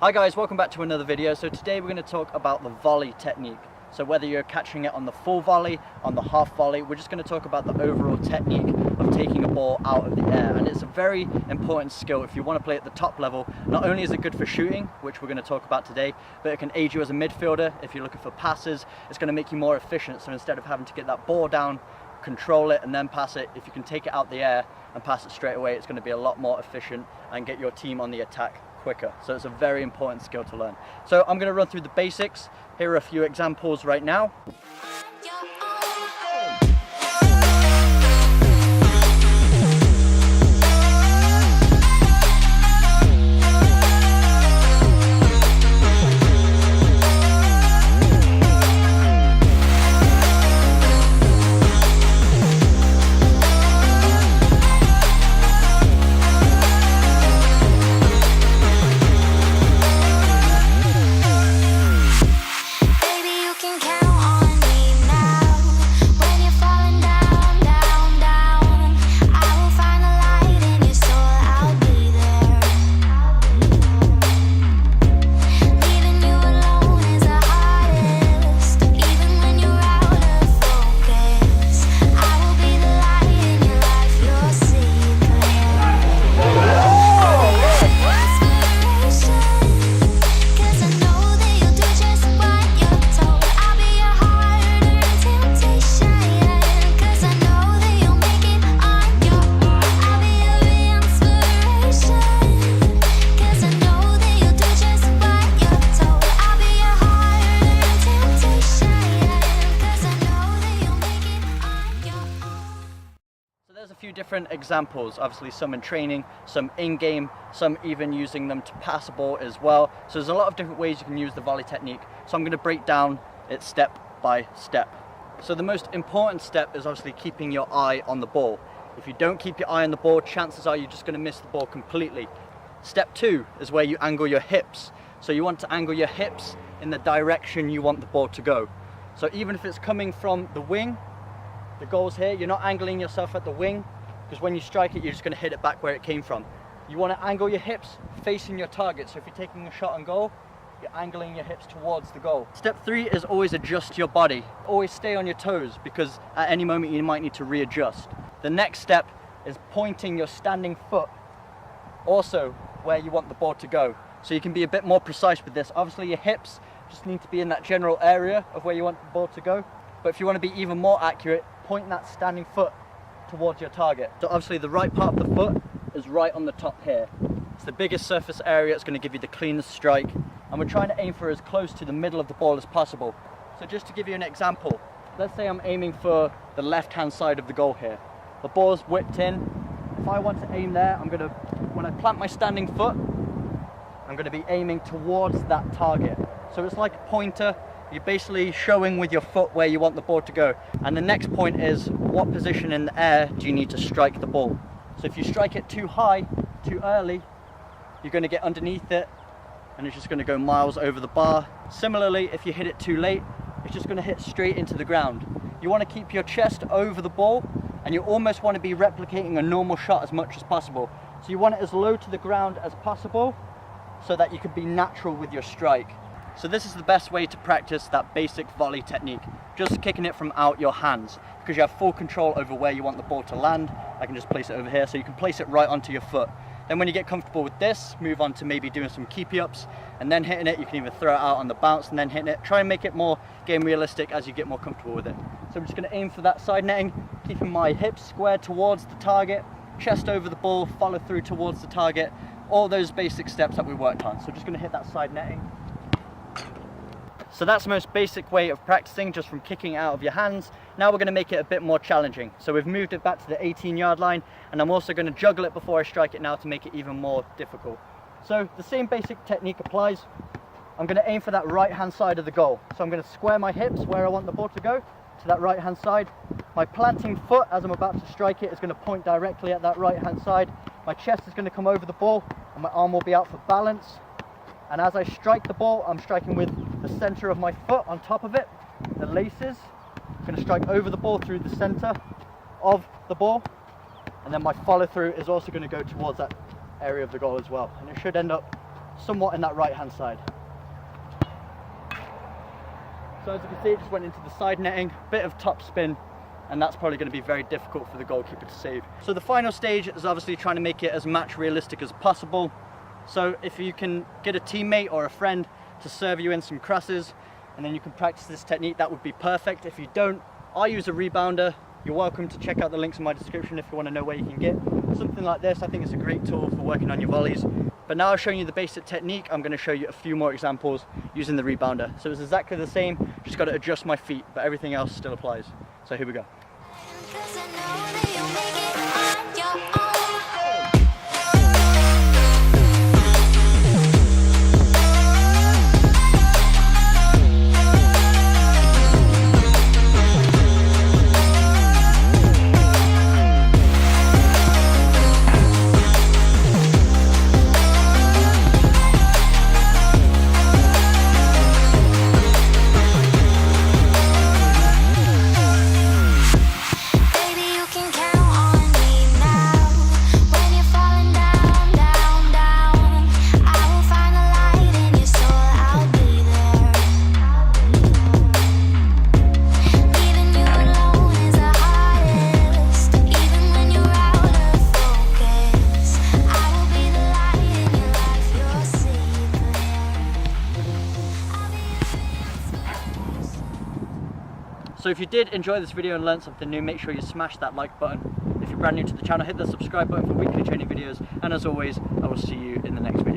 Hi guys, welcome back to another video. So today we're going to talk about the volley technique. So whether you're catching it on the full volley, on the half volley, we're just going to talk about the overall technique of taking a ball out of the air. And it's a very important skill if you want to play at the top level. Not only is it good for shooting, which we're going to talk about today, but it can aid you as a midfielder. If you're looking for passes, it's going to make you more efficient. So instead of having to get that ball down, control it and then pass it, if you can take it out the air and pass it straight away, it's going to be a lot more efficient and get your team on the attack quicker. So it's a very important skill to learn. So I'm going to run through the basics. Here are a few examples right now. There's a few different examples, obviously some in training, some in-game, some even using them to pass a ball as well. So there's a lot of different ways you can use the volley technique. So I'm going to break down it step by step. So the most important step is obviously keeping your eye on the ball. If you don't keep your eye on the ball, chances are you're just going to miss the ball completely. Step 2 is where you angle your hips. So you want to angle your hips in the direction you want the ball to go. So even if it's coming from the wing, the goal's here, you're not angling yourself at the wing, because when you strike it, you're just going to hit it back where it came from. You want to angle your hips facing your target. So if you're taking a shot on goal, you're angling your hips towards the goal. Step 3 is always adjust your body. Always stay on your toes, because at any moment you might need to readjust. The next step is pointing your standing foot also where you want the ball to go. So you can be a bit more precise with this. Obviously your hips just need to be in that general area of where you want the ball to go. But if you want to be even more accurate, point that standing foot towards your target. So obviously the right part of the foot is right on the top here. It's the biggest surface area, it's going to give you the cleanest strike, and we're trying to aim for as close to the middle of the ball as possible. So just to give you an example, let's say I'm aiming for the left-hand side of the goal here. The ball's whipped in. If I want to aim there, when I plant my standing foot, I'm going to be aiming towards that target. So it's like a pointer. You're basically showing with your foot where you want the ball to go. And the next point is, what position in the air do you need to strike the ball? So if you strike it too high, too early, you're going to get underneath it and it's just going to go miles over the bar. Similarly, if you hit it too late, it's just going to hit straight into the ground. You want to keep your chest over the ball, and you almost want to be replicating a normal shot as much as possible. So you want it as low to the ground as possible so that you can be natural with your strike. So this is the best way to practice that basic volley technique, just kicking it from out your hands, because you have full control over where you want the ball to land. I can just place it over here, so you can place it right onto your foot. Then when you get comfortable with this, move on to maybe doing some keepy-ups and then hitting it. You can even throw it out on the bounce and then hitting it. Try and make it more game realistic as you get more comfortable with it. So I'm just going to aim for that side netting, keeping my hips squared towards the target, chest over the ball, follow through towards the target, all those basic steps that we worked on. So just going to hit that side netting. So that's the most basic way of practicing, just from kicking it out of your hands. Now we're going to make it a bit more challenging. So we've moved it back to the 18-yard line, and I'm also going to juggle it before I strike it now to make it even more difficult. So the same basic technique applies. I'm going to aim for that right-hand side of the goal. So I'm going to square my hips where I want the ball to go, to that right-hand side. My planting foot, as I'm about to strike it, is going to point directly at that right-hand side. My chest is going to come over the ball, and my arm will be out for balance. And as I strike the ball, I'm striking with the center of my foot on top of it, the laces. I'm going to strike over the ball through the center of the ball, and then my follow through is also going to go towards that area of the goal as well, and it should end up somewhat in that right hand side. So as you can see, it just went into the side netting, bit of top spin, and that's probably going to be very difficult for the goalkeeper to save. So the final stage is obviously trying to make it as match realistic as possible. So if you can get a teammate or a friend to serve you in some crosses, and then you can practice this technique, that would be perfect. If you don't, I use a rebounder. You're welcome to check out the links in my description if you want to know where you can get something like this. I think it's a great tool for working on your volleys. But now I've shown you the basic technique, I'm going to show you a few more examples using the rebounder. So it's exactly the same, just got to adjust my feet, but everything else still applies. So here we go. So if you did enjoy this video and learned something new, make sure you smash that like button. If you're brand new to the channel, hit the subscribe button for weekly training videos. And as always, I will see you in the next video.